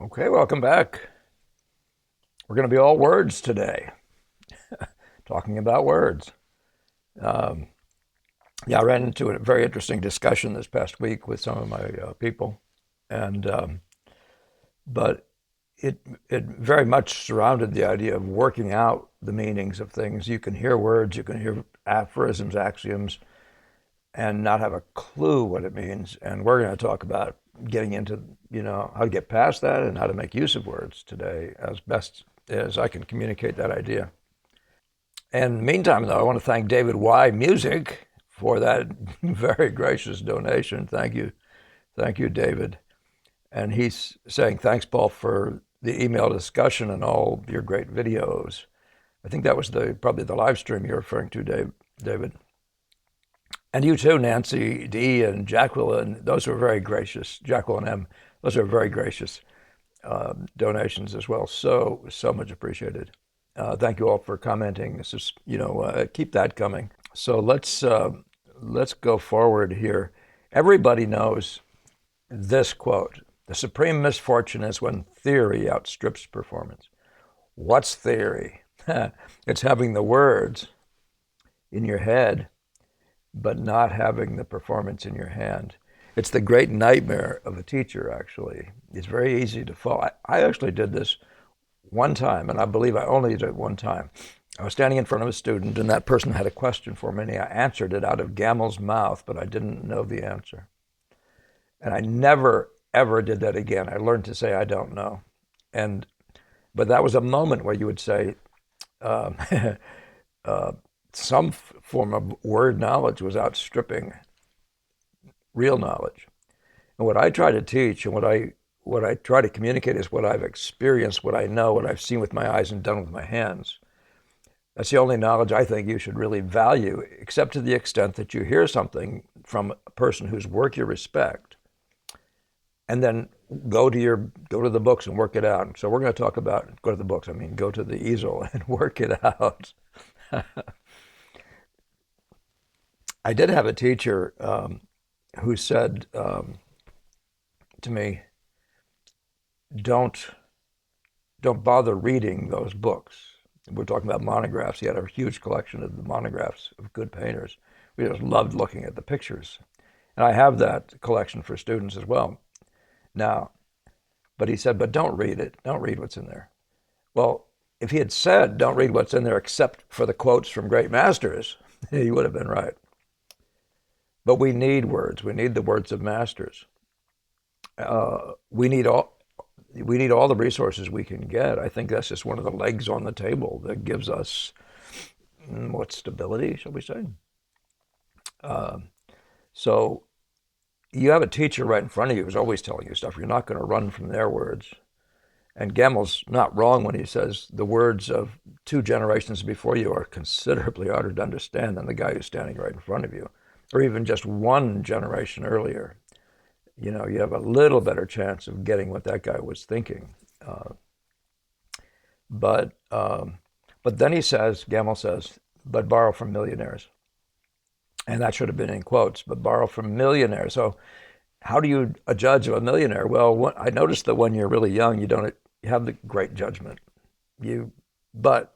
Okay, welcome back. We're going to be all words today, talking about words. Um, yeah, I ran into a very interesting discussion this past week with some of my people, and but it very much surrounded the idea of working out the meanings of things. You can hear words, you can hear aphorisms, axioms, and not have a clue what it means. And we're going to talk about getting into, how to get past that and how to make use of words today as best as I can communicate that idea. And meantime, though, I want to thank David Y. Music for that very gracious donation. Thank you, David. And he's saying thanks, Paul, for the email discussion and all your great videos. I think that was probably the live stream you're referring to, David. And you too, Nancy D. and Jacqueline. Those were very gracious. Jacqueline M. Those are very gracious donations as well. So much appreciated. Thank you all for commenting. This is, keep that coming. So let's go forward here. Everybody knows this quote: "The supreme misfortune is when theory outstrips performance." What's theory? It's having the words in your head, but not having the performance in your hand. It's the great nightmare of a teacher, actually. It's very easy to fall. I actually did this one time, and I believe I only did it one time. I was standing in front of a student, and that person had a question for me, and I answered it out of Gamel's mouth, but I didn't know the answer. And I never, ever did that again. I learned to say, I don't know. And but that was a moment where you would say, um, uh, some form of word knowledge was outstripping real knowledge. And what I try to teach and what I try to communicate is what I've experienced, what I know, what I've seen with my eyes and done with my hands. That's the only knowledge I think you should really value, except to the extent that you hear something from a person whose work you respect, and then go to the books and work it out. So we're going to talk about go to the books. I mean, go to the easel and work it out. I did have a teacher who said to me, "Don't don't bother reading those books." We're talking about monographs. He had a huge collection of the monographs of good painters. We just loved looking at the pictures. And I have that collection for students as well. Now, but he said, but don't read it. Don't read what's in there. Well, if he had said, don't read what's in there except for the quotes from great masters, he would have been right. But we need words. We need the words of masters. We need all the resources we can get. I think that's just one of the legs on the table that gives us what stability, shall we say? Uh, so you have a teacher right in front of you who's always telling you stuff. You're not going to run from their words. And Gamel's not wrong when he says the words of two generations before you are considerably harder to understand than the guy who's standing right in front of you, or even just one generation earlier. You have a little better chance of getting what that guy was thinking. Uh, but but then he says, Gamel says, but borrow from millionaires, and that should have been in quotes. But borrow from millionaires. So how do you a judge of a millionaire? Well, I noticed that when you're really young, you have the great judgment. You, but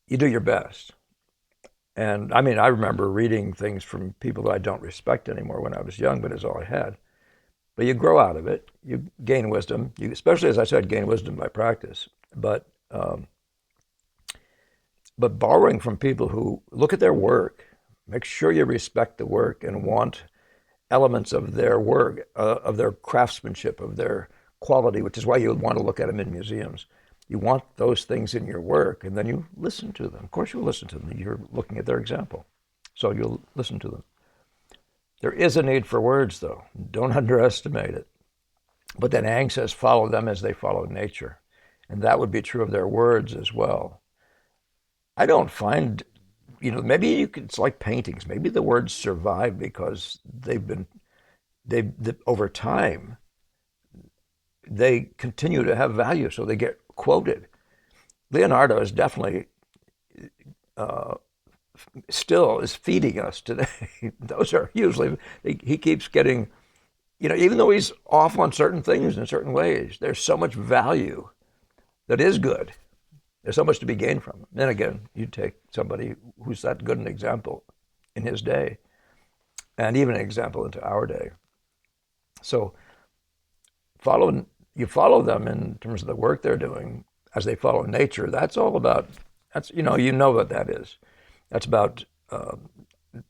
you do your best. And I mean, I remember reading things from people that I don't respect anymore when I was young, but it's all I had. But you grow out of it. You gain wisdom. You, especially as I said, gain wisdom by practice. But borrowing from people who look at their work, make sure you respect the work and want elements of their work, of their craftsmanship, of their quality, which is why you want to look at them in museums. You want those things in your work, and then you listen to them. Of course, you listen to them. You're looking at their example, so you'll listen to them. There is a need for words, though. Don't underestimate it. But then Ang says, follow them as they follow nature. And that would be true of their words as well. I don't find, maybe it's like paintings. Maybe the words survive because over time, they continue to have value, so they get quoted. Leonardo is definitely uh, still is feeding us today. Those are usually he keeps getting even though he's off on certain things in certain ways, there's so much value that is good. There's so much to be gained from him. Then again, you take somebody who's that good an example in his day, and even an example into our day. So you follow them in terms of the work they're doing as they follow nature. That's all about, you know what that is. That's about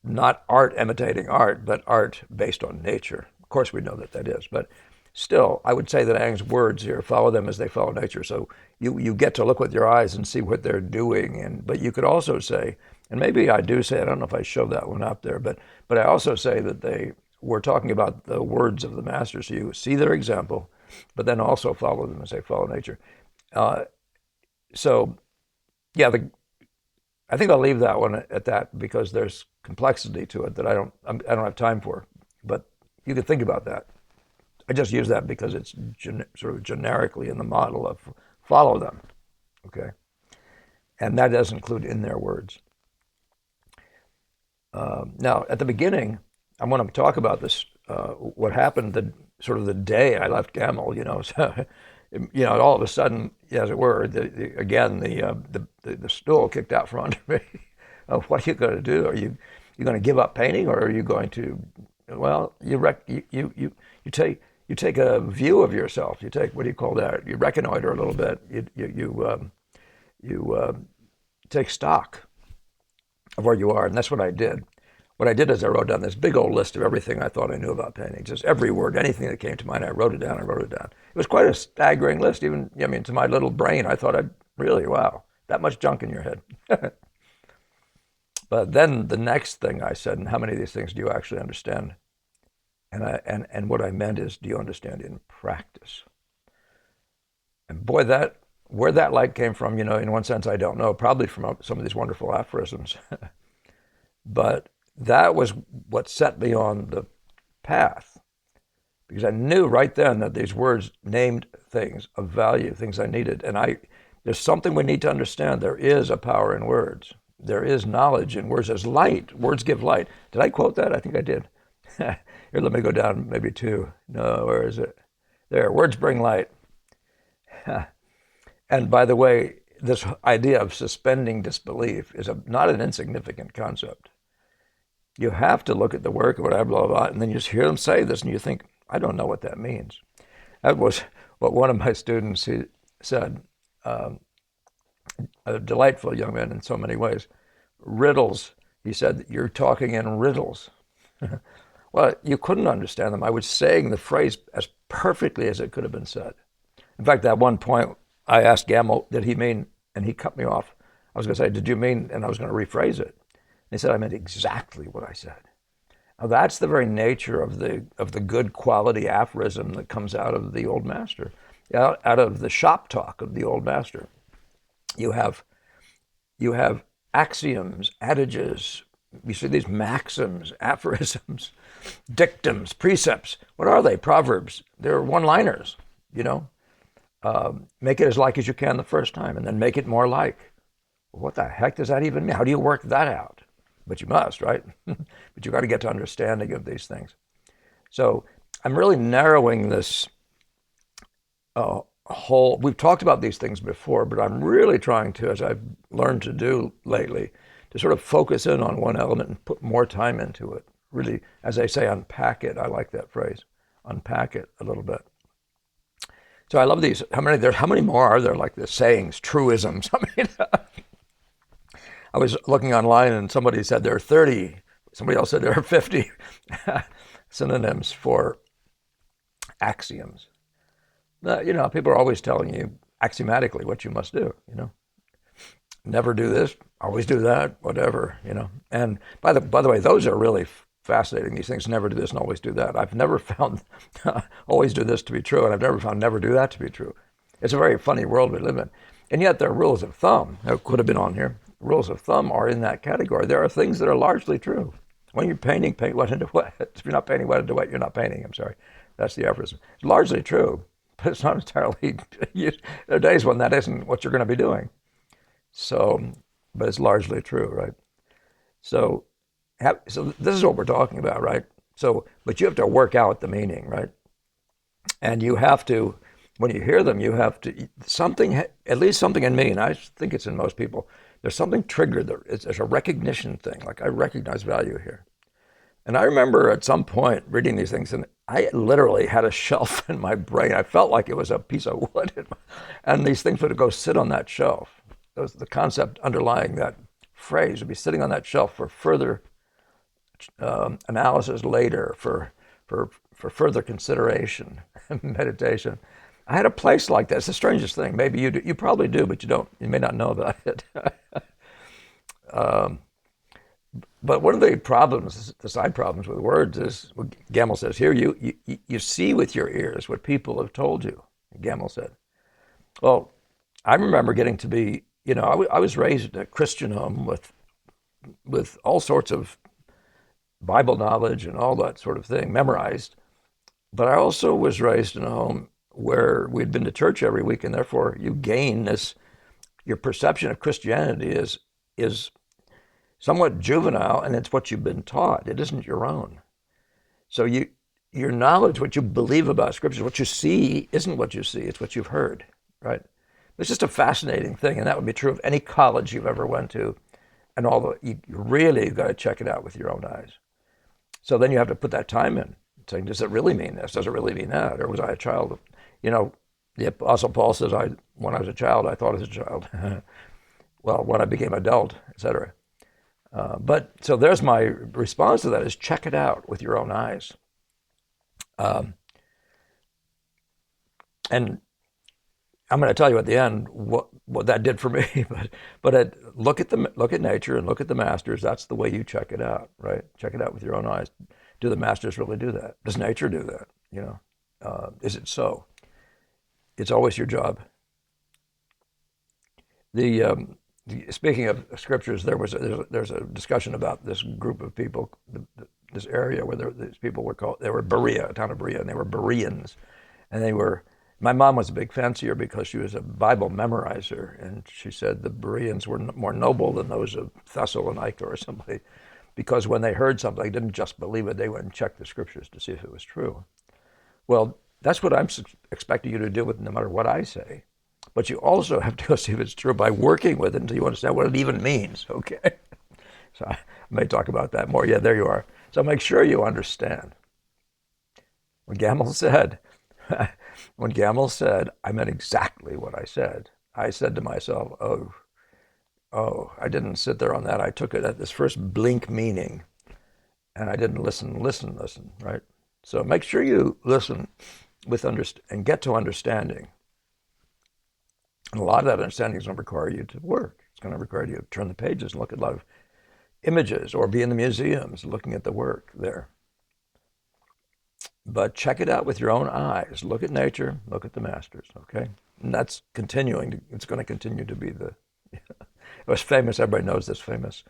not art imitating art, but art based on nature. Of course, we know that that is, but still, I would say that Ang's words here, follow them as they follow nature. So you get to look with your eyes and see what they're doing. But you could also say, and maybe I do say, I don't know if I showed that one up there, but I also say that they were talking about the words of the master. So you see their example, but then also follow them as they follow nature. So yeah, I think I'll leave that one at that because there's complexity to it that I don't have time for. But you could think about that. I just use that because it's sort of generically in the model of follow them, okay? And that does include in their words. Now, at the beginning, I want to talk about this, what happened the day I left Gamel, so, all of a sudden, as it were, the stool kicked out from under me. What are you going to do? Are you going to give up painting, or are you going to, well, you take a view of yourself. You take, what do you call that? You reconnoiter a little bit. You take stock of where you are, and that's what I did. What I did is I wrote down this big old list of everything I thought I knew about painting. Just every word, anything that came to mind, I wrote it down. It was quite a staggering list, even, to my little brain. I thought wow, that much junk in your head. But then the next thing I said, and how many of these things do you actually understand? And what I meant is, do you understand in practice? And boy, where that light came from, in one sense, I don't know, probably from some of these wonderful aphorisms. But that was what set me on the path, because I knew right then that these words named things of value, things I needed. And there's something we need to understand. There is a power in words. There is knowledge in words. There's light. Words give light. Did I quote that? I think I did. Here, let me go down maybe two. No, where is it? There, words bring light. And by the way, this idea of suspending disbelief is not an insignificant concept. You have to look at the work, blah, blah, blah, and then you just hear them say this, and you think, I don't know what that means. That was what one of my students said, a delightful young man in so many ways. Riddles, he said, you're talking in riddles. Well, you couldn't understand them. I was saying the phrase as perfectly as it could have been said. In fact, at one point, I asked Gamel, did he mean, and he cut me off. I was going to say, did you mean, and I was going to rephrase it. He said, I meant exactly what I said. Now, that's the very nature of the good quality aphorism that comes out of the old master, out of the shop talk of the old master. You have axioms, adages, you see these maxims, aphorisms, dictums, precepts. What are they? Proverbs. They're one-liners, Make it as like as you can the first time, and then make it more like. What the heck does that even mean? How do you work that out? But you must, right? But you got to get to understanding of these things. So I'm really narrowing this whole, we've talked about these things before, but I'm really trying to, as I've learned to do lately, to sort of focus in on one element and put more time into it. Really, as I say, unpack it. I like that phrase. Unpack it a little bit. So I love these. How many more are there like this? Sayings, truisms. I mean, I was looking online and somebody said there are 30. Somebody else said there are 50 synonyms for axioms. People are always telling you axiomatically what you must do, Never do this, always do that, whatever, And by the way, those are really fascinating, these things, never do this and always do that. I've never found always do this to be true, and I've never found never do that to be true. It's a very funny world we live in. And yet there are rules of thumb that could have been on here. Rules of thumb are in that category. There are things that are largely true. When you're painting, paint wet into wet. If you're not painting wet into wet, you're not painting. I'm sorry. That's the aphorism. It's largely true, but it's not entirely. There are days when that isn't what you're going to be doing. So, but it's largely true, right? So this is what we're talking about, right? So, but you have to work out the meaning, right? And you have to, when you hear them, you have to, something, at least something in me, and I think it's in most people, there's something triggered. There's a recognition thing. Like, I recognize value here. And I remember at some point reading these things, and I literally had a shelf in my brain. I felt like it was a piece of wood. And these things would go sit on that shelf. The concept underlying that phrase would be sitting on that shelf for further analysis later, for further consideration and meditation. I had a place like that. It's the strangest thing. Maybe you do. You probably do, but you don't. You may not know about it. But one of the problems, the side problems with words is, what Gamble says here, you see with your ears what people have told you, Gamble said. Well, I remember getting to be, I was raised in a Christian home with all sorts of Bible knowledge and all that sort of thing memorized. But I also was raised in a home where we'd been to church every week, and therefore you gain this, your perception of Christianity is somewhat juvenile, and it's what you've been taught. It isn't your own. So your knowledge, what you believe about Scripture, what you see isn't what you see, it's what you've heard, right? It's just a fascinating thing, and that would be true of any college you've ever went to, and you really got to check it out with your own eyes. So then you have to put that time in, saying, does it really mean this? Does it really mean that? Or was I a child? The Apostle Paul says, when I was a child, I thought as a child. Well, when I became adult, etc. But so there's my response to that is check it out with your own eyes. And I'm going to tell you at the end what that did for me. But look at nature and look at the masters. That's the way you check it out, right? Check it out with your own eyes. Do the masters really do that? Does nature do that? Is it so? It's always your job. Speaking of scriptures, there's a discussion about this group of people, this area where these people they were Berea, a town of Berea, and they were Bereans, and my mom was a big fancier because she was a Bible memorizer, and she said the Bereans were more noble than those of Thessalonica or somebody, because when they heard something, they didn't just believe it, they went and checked the scriptures to see if it was true. Well, that's what I'm expecting you to do with no matter what I say. But you also have to go see if it's true by working with it until you understand what it even means, okay? So I may talk about that more. Yeah, there you are. So make sure you understand. When Gamble said, I meant exactly what I said. I said to myself, oh, I didn't sit there on that. I took it at this first blink meaning, and I didn't listen, right? So make sure you listen and get to understanding. And a lot of that understanding is going to require you to work. It's going to require you to turn the pages and look at a lot of images or be in the museums looking at the work there. But check it out with your own eyes. Look at nature, look at the masters, okay? And that's continuing. It's going to continue to be it was famous, everybody knows this famous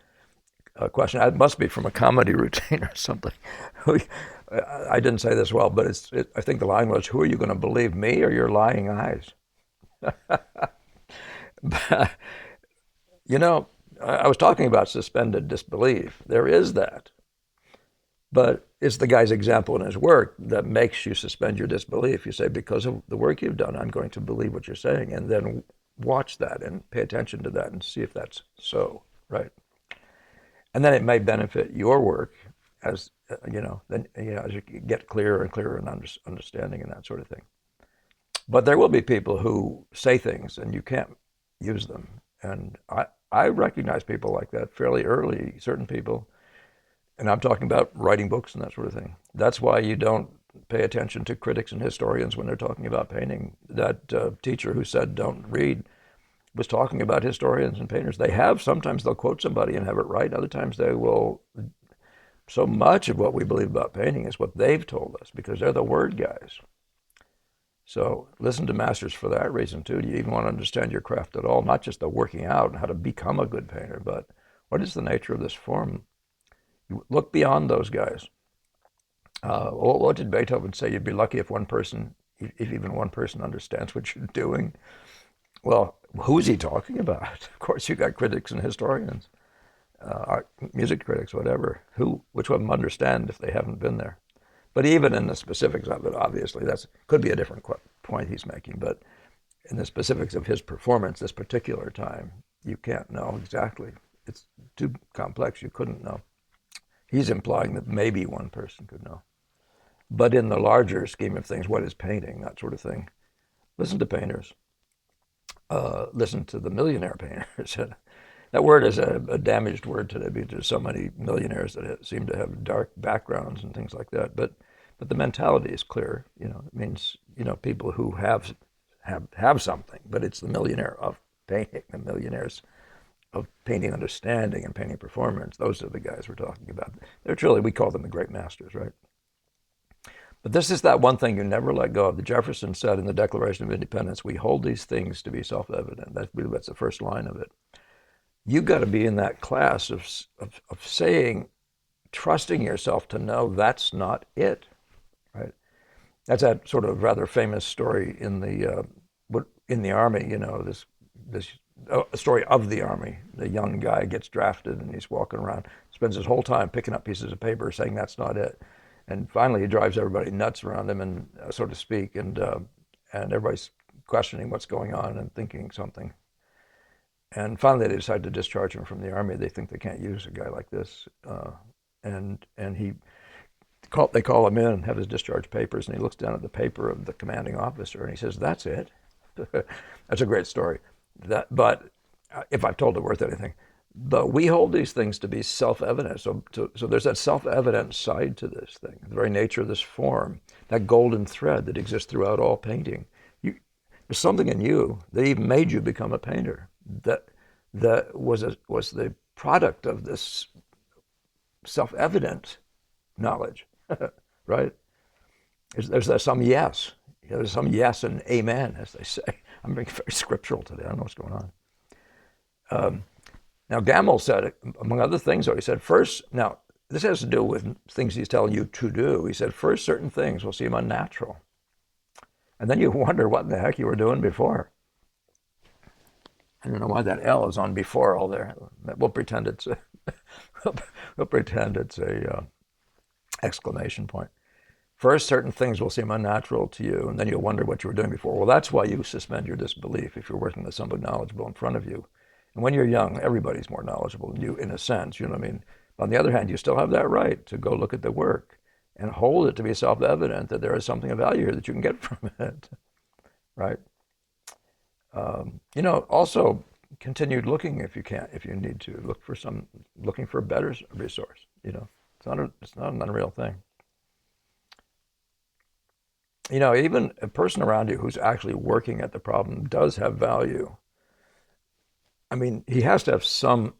question. It must be from a comedy routine or something. I didn't say this well, but I think the line was, who are you going to believe, me or your lying eyes? I was talking about suspended disbelief. There is that. But it's the guy's example in his work that makes you suspend your disbelief. You say, because of the work you've done, I'm going to believe what you're saying, and then watch that and pay attention to that and see if that's so, right? And then it may benefit your work as, as you get clearer and clearer in understanding and that sort of thing. But there will be people who say things and you can't use them. And I recognize people like that fairly early, certain people. And I'm talking about writing books and that sort of thing. That's why you don't pay attention to critics and historians when they're talking about painting. That teacher who said don't read was talking about historians and painters. Sometimes they'll quote somebody and have it right. Other times they will. So much of what we believe about painting is what they've told us because they're the word guys. So listen to masters for that reason too. Do you even want to understand your craft at all? Not just the working out and how to become a good painter, but what is the nature of this form? You look beyond those guys. What did Beethoven say? You'd be lucky if even one person understands what you're doing. Well, who's he talking about? Of course, you got critics and historians. art, music critics, whatever, which of them understand if they haven't been there? But even in the specifics of it, obviously, that could be a different point he's making. But in the specifics of his performance this particular time, you can't know exactly. It's too complex. You couldn't know. He's implying that maybe one person could know. But in the larger scheme of things, what is painting, that sort of thing? Listen to painters. Listen to the millionaire painters. That word is a damaged word today because there's so many millionaires that seem to have dark backgrounds and things like that. But the mentality is clear. It means people who have something. But it's the millionaire of painting, the millionaires of painting understanding and painting performance. Those are the guys we're talking about. They're truly, we call them the great masters, right? But this is that one thing you never let go of. The Jefferson said in the Declaration of Independence, we hold these things to be self-evident. That's the first line of it. You got to be in that class of saying, trusting yourself to know that's not it, right? That's that sort of rather famous story in the army. This story of the army. The young guy gets drafted and he's walking around, spends his whole time picking up pieces of paper, saying that's not it, and finally he drives everybody nuts around him, and so to speak, and everybody's questioning what's going on and thinking something. And finally, they decide to discharge him from the army. They think they can't use a guy like this, and they call him in and have his discharge papers, and he looks down at the paper of the commanding officer, and he says, "That's it." That's a great story. But if I've told it worth anything, but we hold these things to be self-evident. So there's that self-evident side to this thing, the very nature of this form, that golden thread that exists throughout all painting. There's something in you that even made you become a painter. That was the product of this self-evident knowledge, right? There's some yes. There's some yes and amen, as they say. I'm being very scriptural today. I don't know what's going on. Now, Gamble said, among other things, though, he said, first, now, this has to do with things he's telling you to do. He said, first, certain things will seem unnatural. And then you wonder what in the heck you were doing before. I don't know why that L is on before all there. We'll pretend it's a exclamation point. First, certain things will seem unnatural to you, and then you'll wonder what you were doing before. Well, that's why you suspend your disbelief if you're working with somebody knowledgeable in front of you. And when you're young, everybody's more knowledgeable than you, in a sense. You know what I mean? But on the other hand, you still have that right to go look at the work and hold it to be self-evident that there is something of value here that you can get from it, right? Also continued looking if you need to looking for a better resource. It's not an unreal thing. Even a person around you who's actually working at the problem does have value. I mean, he has to have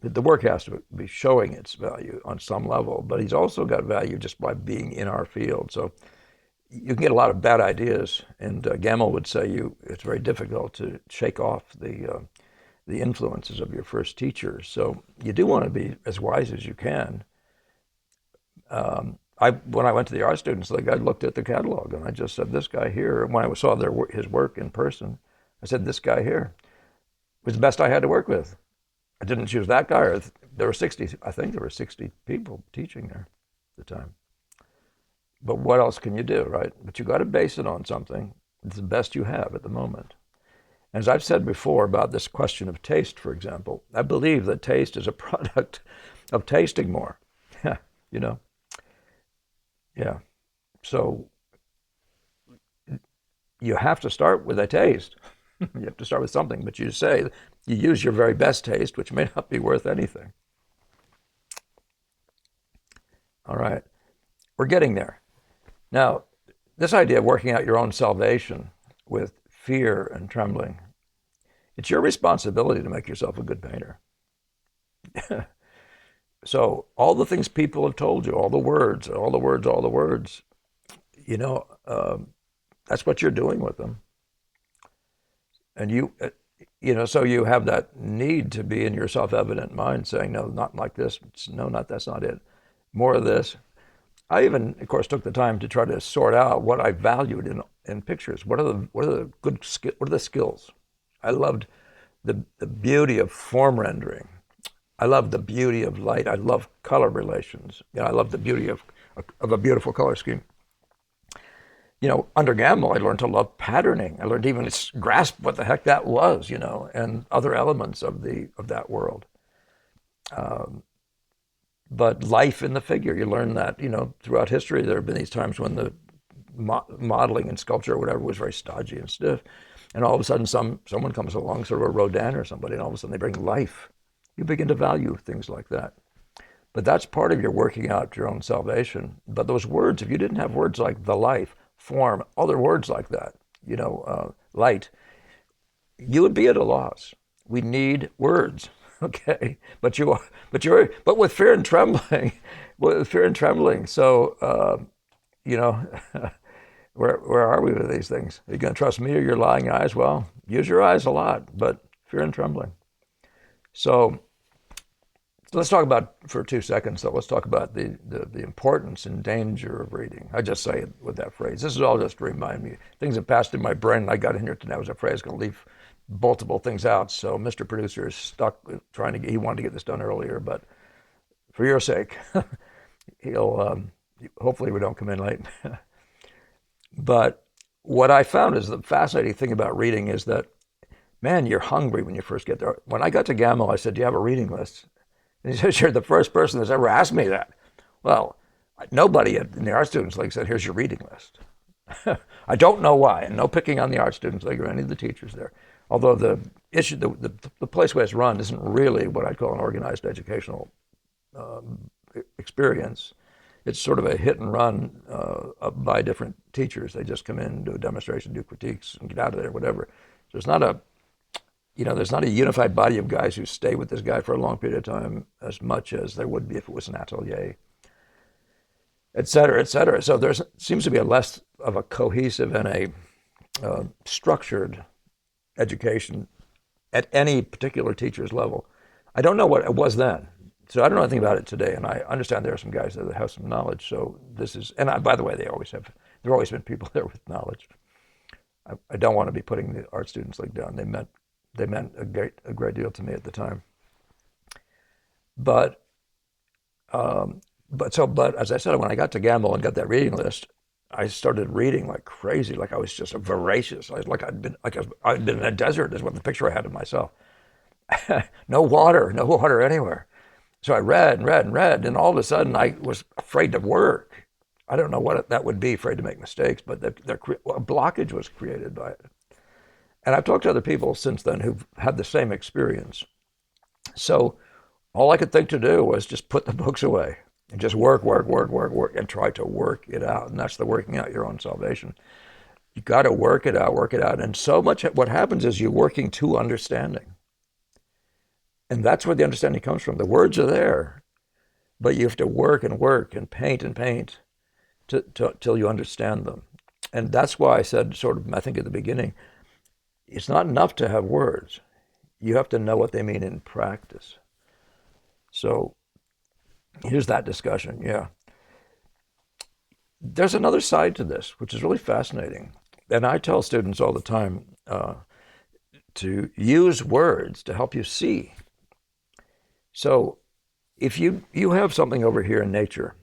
the work has to be showing its value on some level, but he's also got value just by being in our field. So you can get a lot of bad ideas, and Gamble would say it's very difficult to shake off the influences of your first teachers. So you do want to be as wise as you can. When I went to the art students, I looked at the catalog and I just said, this guy here, when I saw his work in person, I said, this guy here was the best I had to work with. I didn't choose that guy. There were 60 people teaching there at the time. But what else can you do, right? But you got to base it on something. It's the best you have at the moment. As I've said before about this question of taste, for example, I believe that taste is a product of tasting more. Yeah. So you have to start with a taste. You have to start with something, but you use your very best taste, which may not be worth anything. All right. We're getting there. Now, this idea of working out your own salvation with fear and trembling, it's your responsibility to make yourself a good painter. So all the things people have told you, all the words, that's what you're doing with them. And so you have that need to be in your self-evident mind saying, no, not like this. No, that's not it. More of this. I even, of course, took the time to try to sort out what I valued in pictures. What are the skills? I loved the beauty of form rendering. I love the beauty of light. I love color relations. I love the beauty of a beautiful color scheme. Under Gamble, I learned to love patterning. I learned to even grasp what the heck that was, and other elements of that world. But life in the figure, you learn that, throughout history, there have been these times when the modeling and sculpture or whatever was very stodgy and stiff. And all of a sudden, someone comes along, sort of a Rodin or somebody, and all of a sudden they bring life. You begin to value things like that. But that's part of your working out your own salvation. But those words, if you didn't have words like the life, form, other words like that, light, you would be at a loss. We need words, okay? But with fear and trembling, So, where are we with these things? Are you going to trust me or your lying eyes? Well, use your eyes a lot, but fear and trembling. So let's talk about, for 2 seconds, let's talk about the importance and danger of reading. I just say it with that phrase. This is all just to remind me. Things that passed in my brain, and I got in here today. I was afraid I was going to leave multiple things out. So Mr. Producer is stuck he wanted to get this done earlier, but for your sake, hopefully we don't come in late. But what I found is the fascinating thing about reading is that, man, you're hungry when you first get there. When I got to Gamble, I said, do you have a reading list? And he says, you're the first person that's ever asked me that. Well, nobody in the Art Students League said, here's your reading list. I don't know why, and no picking on the Art Students League or any of the teachers there. Although the place where it's run isn't really what I'd call an organized educational experience. It's sort of a hit and run by different teachers. They just come in, do a demonstration, do critiques, and get out of there, whatever. So it's not there's not a unified body of guys who stay with this guy for a long period of time as much as there would be if it was an atelier, et cetera, et cetera. So there seems to be a less of a cohesive and a structured education at any particular teacher's level. I don't know what it was then. So I don't know anything about it today, and I understand there are some guys that have some knowledge. So this is, by the way, there have always been people there with knowledge. I don't want to be putting the Art Students League down. They meant a great deal to me at the time. But as I said, when I got to Gamble and got that reading list, I started reading like crazy, like I was just voracious. I'd been in a desert is what the picture I had of myself. No water anywhere. So I read and read and read, and all of a sudden I was afraid to work. I don't know what that would be, afraid to make mistakes, but a blockage was created by it. And I've talked to other people since then who've had the same experience. So all I could think to do was just put the books away and just work, and try to work it out. And that's the working out your own salvation. You got to work it out. And so much what happens is you're working to understanding. And that's where the understanding comes from. The words are there, but you have to work and paint till you understand them. And that's why I said, I think at the beginning, it's not enough to have words. You have to know what they mean in practice. So here's that discussion, yeah. There's another side to this, which is really fascinating. And I tell students all the time to use words to help you see. So if you have something over here in nature,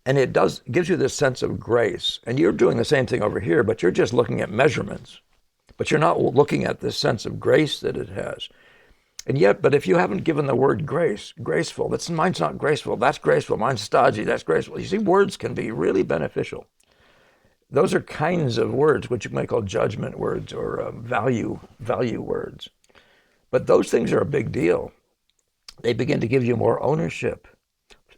and it gives you this sense of grace, and you're doing the same thing over here, but you're just looking at measurements, but you're not looking at this sense of grace that it has. But if you haven't given the word graceful, mine's not graceful, that's graceful, mine's stodgy, that's graceful. You see, words can be really beneficial. Those are kinds of words which you might call judgment words or value words. But those things are a big deal. They begin to give you more ownership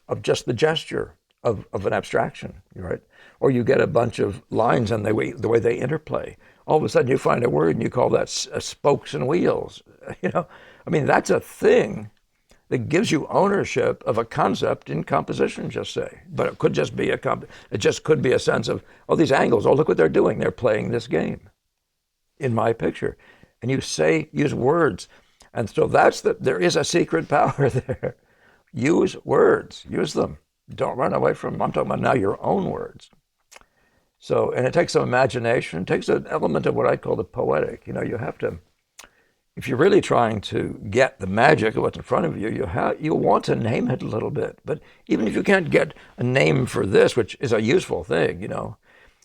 of just the gesture of an abstraction, right? Or you get a bunch of lines and the way they interplay. All of a sudden you find a word and you call that spokes and wheels. That's a thing that gives you ownership of a concept in composition, just say. But it could just be could be a sense of, these angles, look what they're doing. They're playing this game in my picture. And you use words. And so there is a secret power there. Use words, use them. Don't run away from them. I'm talking about now your own words. So, and it takes some imagination. It takes an element of what I call the poetic. You have to if you're really trying to get the magic of what's in front of you, you'll want to name it a little bit. But even if you can't get a name for this, which is a useful thing,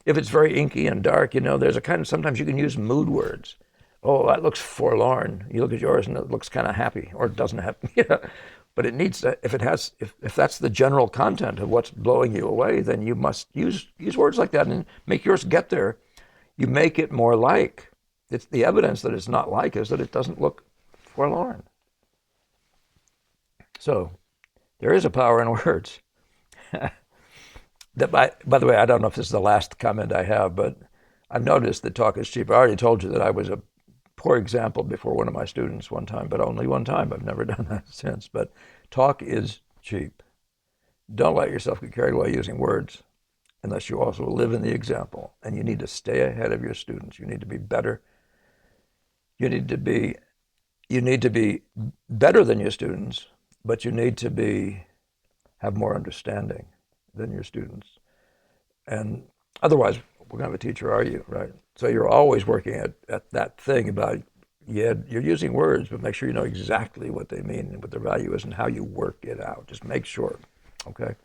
if it's very inky and dark, there's a kind of, sometimes you can use mood words. Oh, that looks forlorn. You look at yours and it looks kind of happy, or it doesn't have, But it needs to, if that's the general content of what's blowing you away, then you must use words like that and make yours get there. You make it more like. It's the evidence that it's not like is that it doesn't look forlorn. So there is a power in words. That by the way, I don't know if this is the last comment I have, but I've noticed that talk is cheap. I already told you that I was a poor example before one of my students one time, but only one time. I've never done that since. But talk is cheap. Don't let yourself get carried away using words unless you also live in the example. And you need to stay ahead of your students. You need to be better. You need to be better than your students, but you need to have more understanding than your students. And otherwise, what kind of a teacher are you, right? So you're always working at that thing about, you're using words, but make sure you know exactly what they mean and what their value is and how you work it out. Just make sure, okay?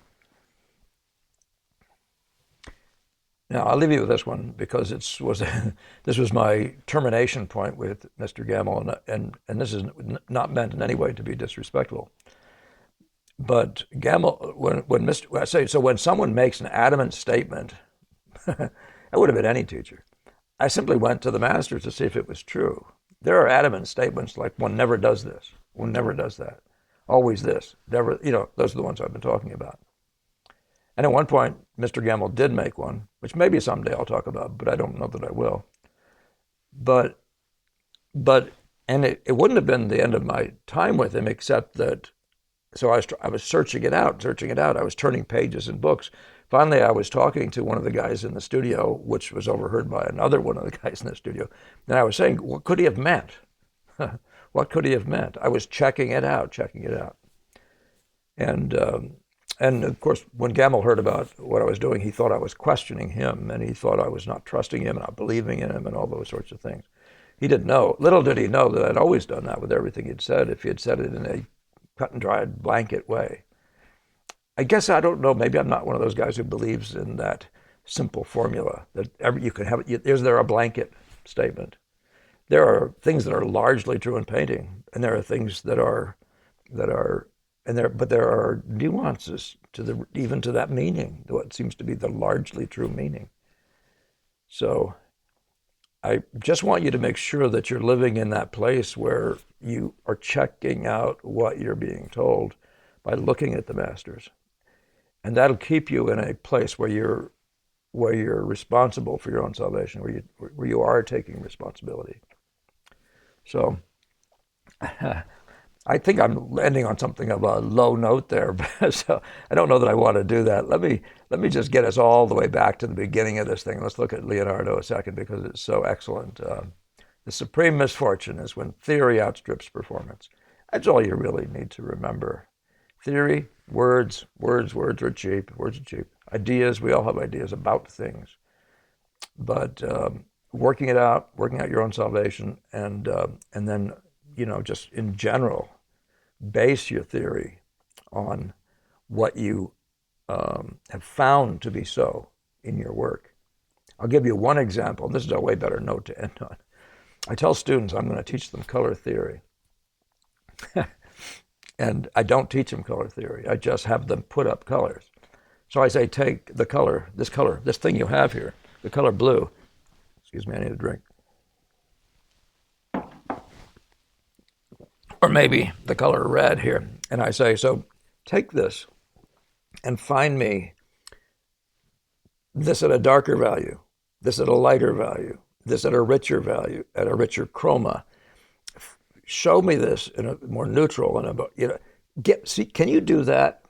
Now, I'll leave you with this one because this was my termination point with Mr. Gamble, and this is not meant in any way to be disrespectful. But Gamble, when someone makes an adamant statement, that would have been any teacher. I simply went to the master to see if it was true. There are adamant statements like one never does this, one never does that, always this, never, those are the ones I've been talking about. And at one point, Mr. Gamble did make one, which maybe someday I'll talk about, but I don't know that I will. But it wouldn't have been the end of my time with him, except that, so I was searching it out. I was turning pages in books. Finally, I was talking to one of the guys in the studio, which was overheard by another one of the guys in the studio. And I was saying, what could he have meant? What could he have meant? I was checking it out. And of course, when Gamble heard about what I was doing, he thought I was questioning him, and he thought I was not trusting him and not believing in him and all those sorts of things. He didn't know. Little did he know that I'd always done that with everything he'd said, if he had said it in a cut and dried blanket way. I guess I don't know. Maybe I'm not one of those guys who believes in that simple formula that you can have. Is there a blanket statement? There are things that are largely true in painting, and there are things that are. But there are nuances even to that meaning, what seems to be the largely true meaning. So I just want you to make sure that you're living in that place where you are checking out what you're being told by looking at the masters. And that'll keep you in a place where you're responsible for your own salvation, where you are taking responsibility. So I think I'm ending on something of a low note there, so I don't know that I want to do that. Let me just get us all the way back to the beginning of this thing. Let's look at Leonardo a second because it's so excellent. The supreme misfortune is when theory outstrips performance. That's all you really need to remember. Theory, words are cheap. Words are cheap. Ideas, we all have ideas about things, but working out your own salvation, and then just in general, base your theory on what you have found to be so in your work. I'll give you one example. This is a way better note to end on. I tell students I'm going to teach them color theory. And I don't teach them color theory. I just have them put up colors. So I say, take the color, this thing you have here, the color blue. Excuse me, I need a drink. Or maybe the color red here. And I say, so take this and find me this at a darker value, this at a lighter value, this at a richer value, at a richer chroma. Show me this in a more neutral and can you do that?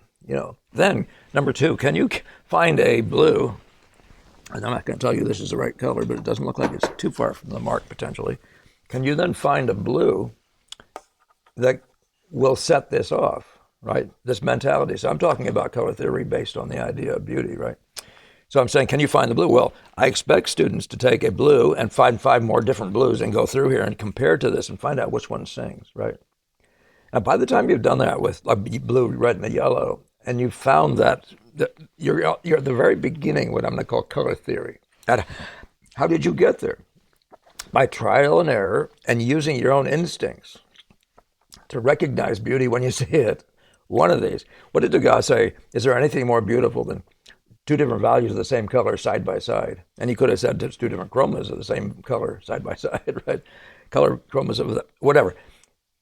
Then number two, can you find a blue? And I'm not going to tell you this is the right color, but it doesn't look like it's too far from the mark potentially. Can you then find a blue that will set this off, right? This mentality. So I'm talking about color theory based on the idea of beauty, right? So I'm saying, can you find the blue? Well, I expect students to take a blue and find 5 more different blues and go through here and compare to this and find out which one sings, right? And by the time you've done that with like blue, red, and the yellow, and you've found that you're at the very beginning, what I'm going to call color theory. And how did you get there? By trial and error and using your own instincts to recognize beauty when you see it. One of these. What did Degas say? Is there anything more beautiful than two different values of the same color side by side? And he could have said it's two different chromas of the same color side by side, right? Color chromas of whatever.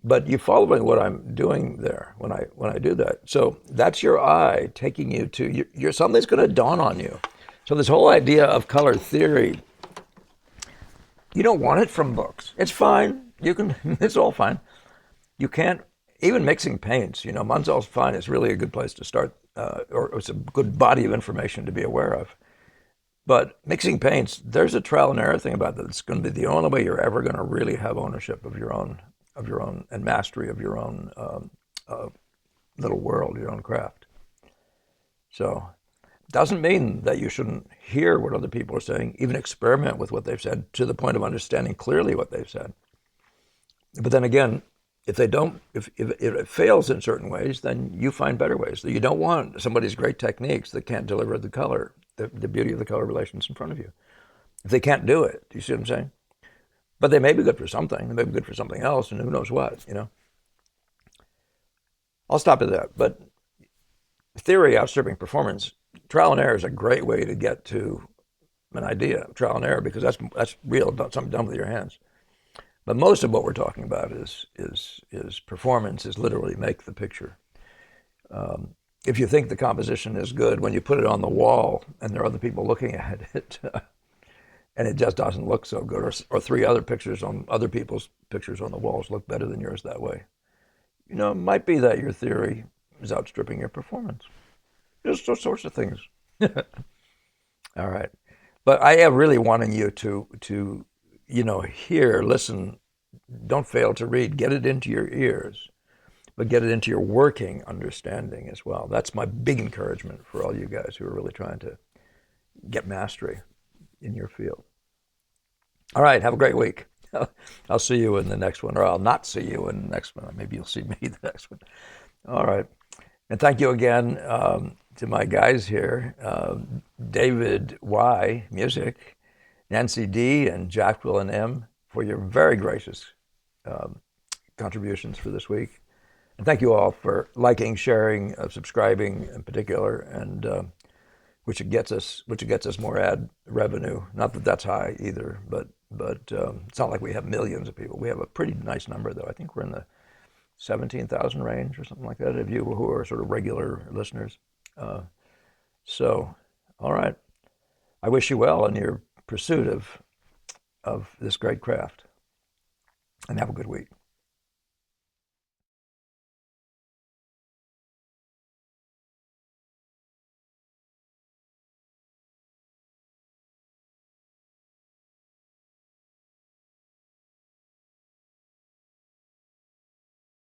But you follow what I'm doing there when I do that. So that's your eye taking you to something's going to dawn on you. So this whole idea of color theory, you don't want it from books. It's fine. You can. It's all fine. You can't even mixing paints. Munzel's fine. It's really a good place to start, or it's a good body of information to be aware of. But mixing paints, there's a trial and error thing about that. It's going to be the only way you're ever going to really have ownership of your own and mastery of your own little world, your own craft. So it doesn't mean that you shouldn't hear what other people are saying, even experiment with what they've said to the point of understanding clearly what they've said. But then again, if they don't, if it fails in certain ways, then you find better ways. You don't want somebody's great techniques that can't deliver the color, the beauty of the color relations in front of you. If they can't do it, do you see what I'm saying? But they may be good for something. They may be good for something else, and who knows what, I'll stop at that. But theory outstripping performance, trial and error is a great way to get to an idea, trial and error, because that's real, something done with your hands. But most of what we're talking about is performance, is literally make the picture. If you think the composition is good, when you put it on the wall and there are other people looking at it, and it just doesn't look so good, or 3 other pictures on other people's pictures on the walls look better than yours that way, it might be that your theory is outstripping your performance. Just those sorts of things. All right. But I am really wanting you to hear, listen, don't fail to read, get it into your ears, but get it into your working understanding as well. That's my big encouragement for all you guys who are really trying to get mastery in your field. All right, have a great week. I'll see you in the next one, or I'll not see you in the next one. Maybe you'll see me the next one. All right. And thank you again to my guys here, David Y, music, Nancy D, and Jacqueline and M, for your very gracious contributions for this week. And thank you all for liking, sharing, subscribing in particular, and which gets us more ad revenue. Not that that's high either, but it's not like we have millions of people. We have a pretty nice number, though. I think we're in the 17,000 range or something like that of you who are sort of regular listeners. So, all right. I wish you well in your pursuit of this great craft, and have a good week.